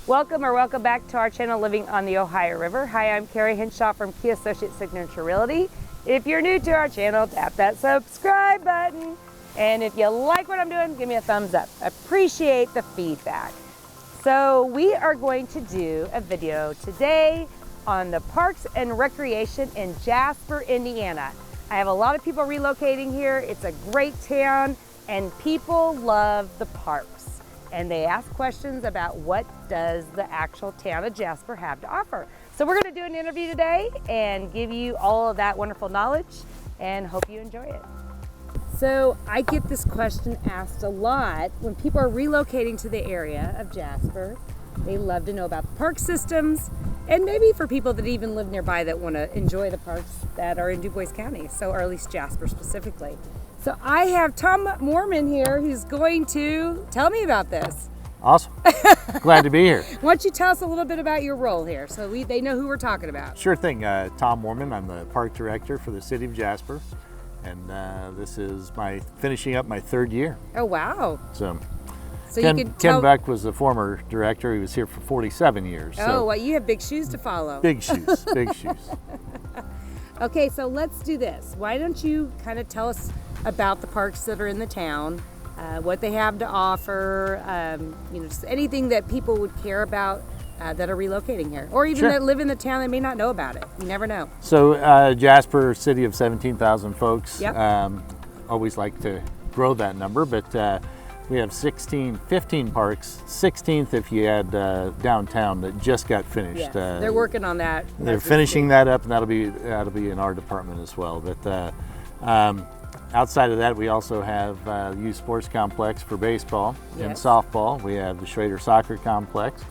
Welcome back to our channel, Living on the Ohio River. Hi, I'm Kara Hinshaw from Key Associates Signature Realty. If you're new to our channel, tap that subscribe button. And if you like what I'm doing, give me a thumbs up. I appreciate the feedback. So we are going to do a video today on the Parks and Recreation in Jasper, Indiana. I have a lot of people relocating here. It's a great town and people love the parks. And they ask questions about what does the actual town of Jasper have to offer. So we're going to do an interview today and give you all of that wonderful knowledge and hope you enjoy it. So I get this question asked a lot when people are relocating to the area of Jasper. They love to know about the park systems and maybe for people that even live nearby that want to enjoy the parks that are in Du Bois County, or at least Jasper specifically. So I have Tom Moorman here who's going to tell me about this. Awesome. Glad to be here. Why don't you tell us a little bit about your role here so they know who we're talking about. Sure thing. Tom Moorman. I'm the park director for the city of Jasper. And this is finishing up my third year. Oh, wow. So Ken Beck was the former director. He was here for 47 years. Oh, well, you have big shoes to follow. Big shoes, big shoes. Okay, so let's do this. Why don't you kind of tell us about the parks that are in the town, what they have to offer, just anything that people would care about that are relocating here, or even that live in the town, they may not know about it. You never know. So Jasper, city of 17,000 folks, yep. Always like to grow that number, but we have 15 parks, 16th if you add downtown that just got finished. Yes, they're working on that. They're finishing that up, and that'll be in our department as well. But outside of that, we also have youth sports complex for baseball and softball. We have the Schrader Soccer Complex.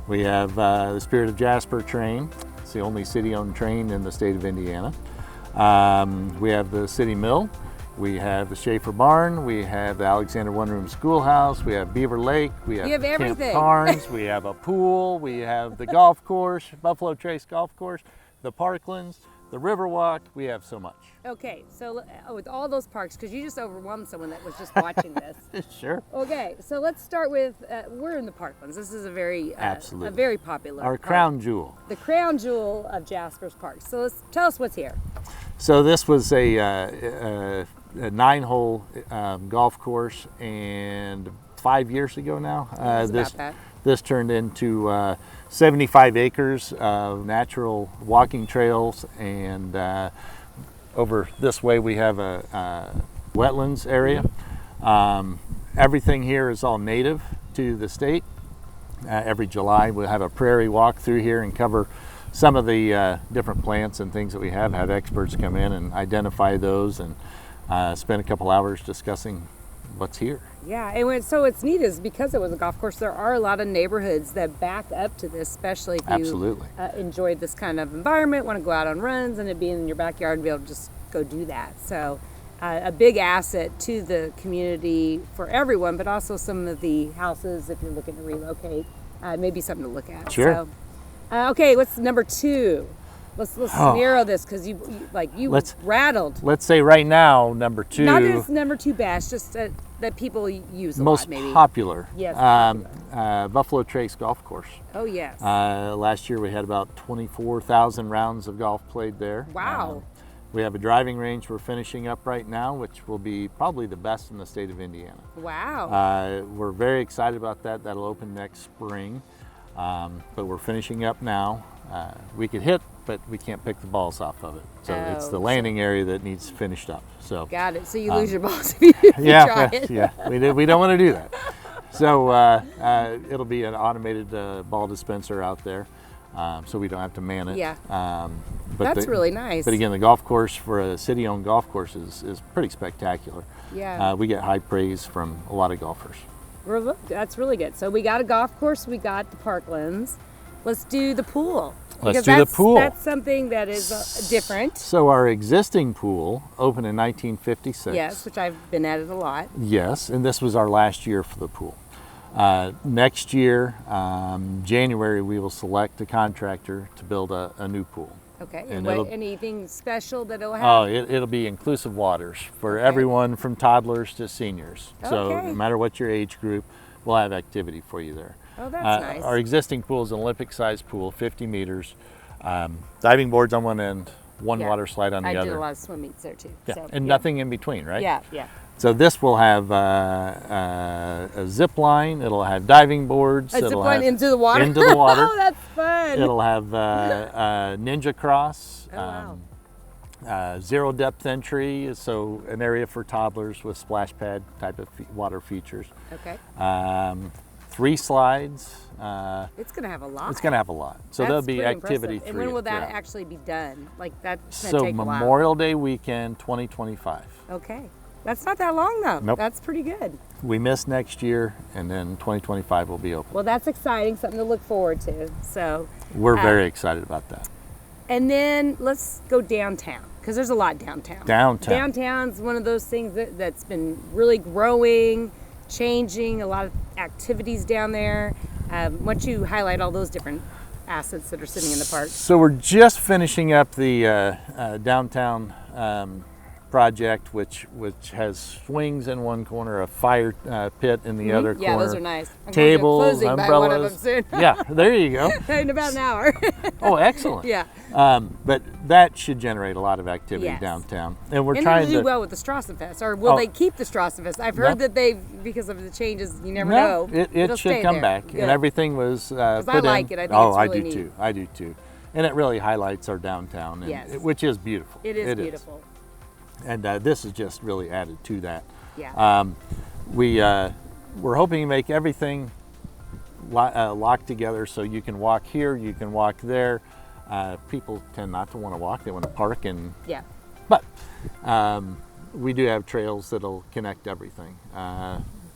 We have the Spirit of Jasper train. It's the only city-owned train in the state of Indiana. We have the City Mill. We have the Schaefer Barn. We have the Alexander one-room schoolhouse. We have Beaver Lake. We have Camp Carnes. We have a pool. We have the golf course, Buffalo Trace Golf Course, the Parklands, the Riverwalk. We have so much. Okay, so with all those parks, because you just overwhelmed someone that was just watching this. Sure. Okay, so let's start with, we're in the Parklands. This is a very popular Our park. crown jewel. The crown jewel of Jasper's parks. So tell us what's here. So this was a 9-hole golf course, and 5 years ago now, this turned into 75 acres of natural walking trails, and over this way we have a wetlands area. Everything here is all native to the state. Every July we'll have a prairie walk through here and cover some of the different plants and things that we have experts come in and identify those and spend a couple hours discussing what's here. Yeah, and so what's neat is because it was a golf course, there are a lot of neighborhoods that back up to this, especially if you enjoy this kind of environment, want to go out on runs and it being in your backyard and be able to just go do that. So a big asset to the community for everyone, but also some of the houses, if you're looking to relocate, maybe something to look at. Sure. So, okay, what's number 2? Let's narrow this because you rattled. Let's say right now, number 2. Not as number 2 bash, just that people use a lot, maybe. Most popular. Yes. Buffalo Trace Golf Course. Oh, yes. Last year we had about 24,000 rounds of golf played there. Wow. We have a driving range we're finishing up right now, which will be probably the best in the state of Indiana. Wow. We're very excited about that. That'll open next spring. But we're finishing up now. We could hit, but we can't pick the balls off of it. So it's the landing area that needs finished up. So got it. So you lose your balls if you try it. Yeah. We don't want to do that. So it'll be an automated ball dispenser out there, so we don't have to man it. Yeah. But that's really nice. But again, the golf course for a city-owned golf course is pretty spectacular. Yeah. We get high praise from a lot of golfers. Well, that's really good. So we got a golf course, we got the Parklands. Let's do the pool. Let's do the pool. That's something that is different. So our existing pool opened in 1956. Yes, which I've been at it a lot. Yes, and this was our last year for the pool. Next year, January, we will select a contractor to build a new pool. Okay, and anything special that it'll have? Oh, it'll be inclusive waters for everyone from toddlers to seniors. So no matter what your age group, we'll have activity for you there. Oh, that's nice. Our existing pool is an Olympic-sized pool, 50 meters. Diving boards on one end, one water slide on the other. I did a lot of swim meets there too. Yeah, So, and nothing in between, right? Yeah, yeah. So this will have a zip line. It'll have diving boards. A zip line into the water? Into the water. Oh, that's fun. It'll have ninja cross. Oh, wow. Zero depth entry, so an area for toddlers with splash pad type of water features. Okay. 3 slides. It's going to have a lot. It's going to have a lot. So That's there'll be pretty activity impressive. through. And when will that yeah. actually be done? Like that's going to So take a while. Memorial Day weekend, 2025. Okay. That's not that long though. Nope. That's pretty good. We miss next year, and then 2025 will be open. Well, that's exciting, something to look forward to. So We're very excited about that. And then let's go downtown, because there's a lot downtown. Downtown's one of those things that's been really growing, changing, a lot of activities down there. Why don't you highlight all those different assets that are sitting in the park? So we're just finishing up the downtown project, which has swings in one corner, a fire pit in the other corner. Yeah, those are nice. I'm Tables, going to umbrellas. by one of them soon. Yeah, there you go. In about an hour. Oh, excellent. Yeah. But that should generate a lot of activity Yes. downtown, and we're And trying they do to well with the Strassenfest, or will they keep the Strassenfest? I've heard that because of the changes, you never know. It should come back, Good. and everything was put in. I like it. I think it's really neat. Too. I do too. And it really highlights our downtown, and Yes. which is beautiful. It is beautiful. And this is just really added to that. Yeah. We're hoping to make everything locked together, so you can walk here, you can walk there. People tend not to want to walk; they want to park, but we do have trails that'll connect everything.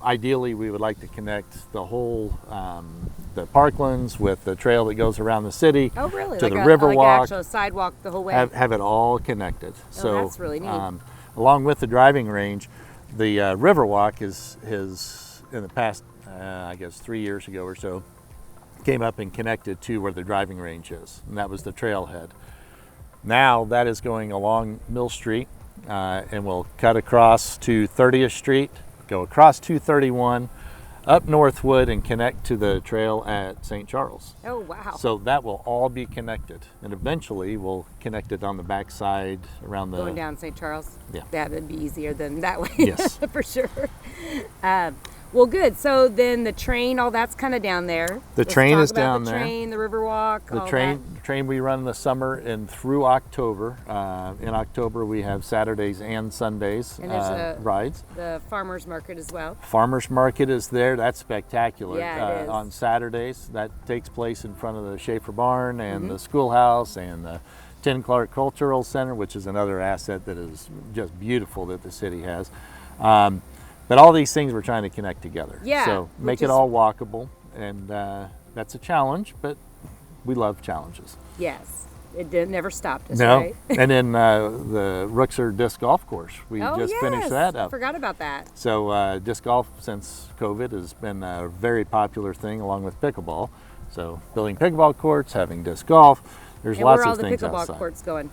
Ideally, we would like to connect the whole the Parklands with the trail that goes around the city. Oh, really? To like the a, Riverwalk. Like actual sidewalk the whole way. Have it all connected. So that's really neat. Along with the driving range, the Riverwalk is in the past, I guess 3 years ago or so, came up and connected to where the driving range is, and that was the trailhead. Now that is going along Mill Street, and we'll cut across to 30th Street, go across 231, up Northwood, and connect to the trail at St. Charles. Oh, wow. So that will all be connected, and eventually we'll connect it on the backside around the... Going down St. Charles? Yeah. That'd be easier than that way. Yes. For sure. Well, good. So then the train, all that's kind of down there. The train is The down there. train, the Riverwalk, The all train we run in the summer and through October. In October we have Saturdays and Sundays And there's rides. The farmer's market as well. Farmers market is there. That's spectacular. Yeah, it is. On Saturdays, that takes place in front of the Schaefer Barn and the schoolhouse and the Tim Clark Cultural Center, which is another asset that is just beautiful that the city has. But all these things we're trying to connect together. Yeah, So make it all walkable, and that's a challenge, but we love challenges. Yes. It never stopped us, No. right? And then the Ruxer disc golf course, we just finished that I up. forgot about that. So disc golf since COVID has been a very popular thing along with pickleball. So building pickleball courts, having disc golf, there's And lots where are of all the things pickleball outside. courts going?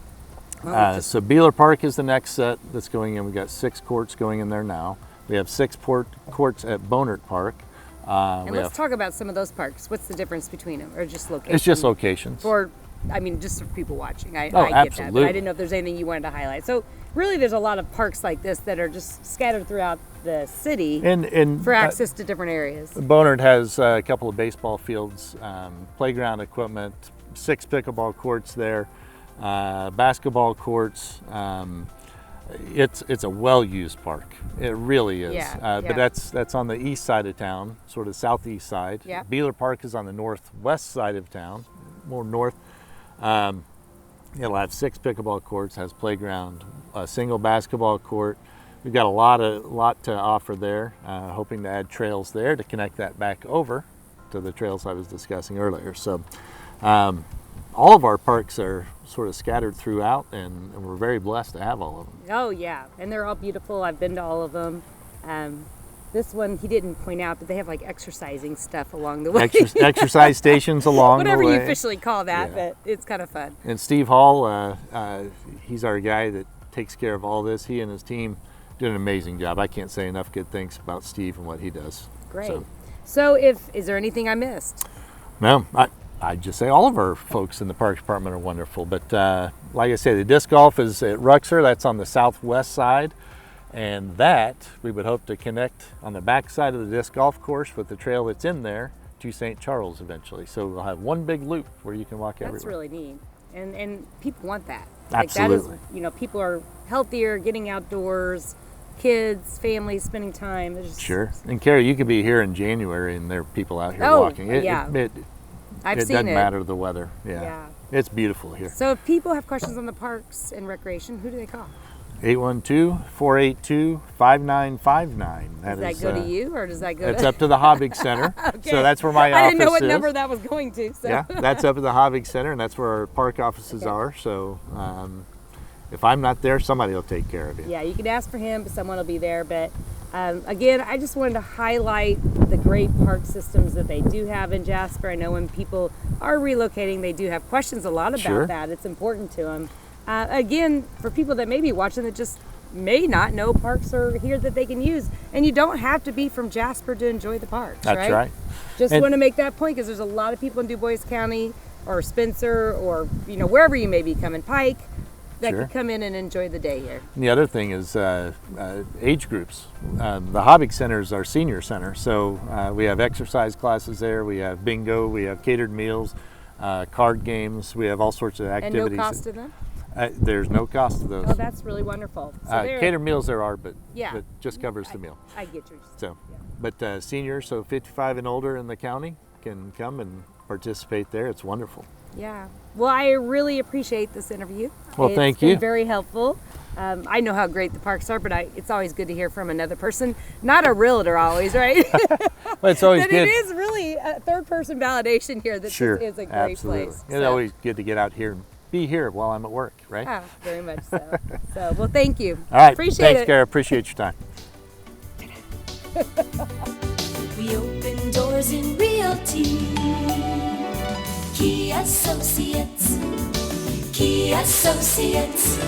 So Buehler Park is the next set that's going in. We've got 6 courts going in there now. We have 6 courts at Bohnert Park. And let's talk about some of those parks. What's the difference between them, or just location? It's just locations. Just for people watching. I get that, absolutely. but I didn't know if there's anything you wanted to highlight. So really, there's a lot of parks like this that are just scattered throughout the city and for access to different areas. Bohnert has a couple of baseball fields, playground equipment, 6 pickleball courts there, basketball courts. It's a well-used park. It really is. But that's on the east side of town, sort of southeast side. Yeah. Buehler Park is on the northwest side of town, more north. It'll have 6 pickleball courts, has playground, a single basketball court. We've got a lot to offer there. Hoping to add trails there to connect that back over to the trails I was discussing earlier. So. All of our parks are sort of scattered throughout, and we're very blessed to have all of them. Oh yeah, and they're all beautiful. I've been to all of them. This one he didn't point out, but they have like exercising stuff along the way. Exercise stations along the way. Whatever you officially call that, but it's kind of fun. And Steve Hall, he's our guy that takes care of all this. He and his team did an amazing job. I can't say enough good things about Steve and what he does. Great. So. So is there anything I missed? No, I just say all of our folks in the Parks Department are wonderful. But like I say, the disc golf is at Ruxer. That's on the southwest side. And that we would hope to connect on the back side of the disc golf course with the trail that's in there to St. Charles eventually. So we'll have one big loop where you can walk everywhere. That's really neat. And people want that. Absolutely. Like that is, people are healthier, getting outdoors, kids, families, spending time. Sure. And Kara, you could be here in January and there are people out here walking. I've it seen doesn't matter the weather. Yeah. It's beautiful here. So if people have questions on the parks and recreation, who do they call? 812-482-5959. Does that go to you or does that go It's up to the Hobbig Center. Okay. So that's where my office is. I didn't know what number that was going to. So. Yeah, that's up at the Hobbig Center and that's where our park offices are. So if I'm not there, somebody will take care of you. Yeah, you can ask for him, but someone will be there. But again, I just wanted to highlight the great park systems that they do have in Jasper. I know when people are relocating, they do have questions a lot about that. It's important to them. Again, for people that may be watching that just may not know parks are here that they can use, and you don't have to be from Jasper to enjoy the parks. That's right. Just want to make that point because there's a lot of people in Du Bois County or Spencer or wherever you may be coming, Pike, that can come in and enjoy the day here. And the other thing is age groups. The Hobbig Center is our senior center, so we have exercise classes there, we have bingo, we have catered meals, card games, we have all sorts of activities. And no cost to them? There's no cost to those. Oh, that's really wonderful. So catered meals there are, but it just covers the meal. I get you. So, but seniors, so 55 and older in the county, can come and participate there. It's wonderful. Yeah. Well, I really appreciate this interview. Well, thank you. It's been very helpful. I know how great the parks are, but it's always good to hear from another person, not a realtor always, right? Well, it's always good. It is really a third-person validation here that this is a great place. It's always good to get out here and be here while I'm at work, right? Oh, very much so. Well, thank you. All right. Appreciate it. Thanks, Kara. Appreciate your time. We open doors in realty. Key Associates. Key Associates.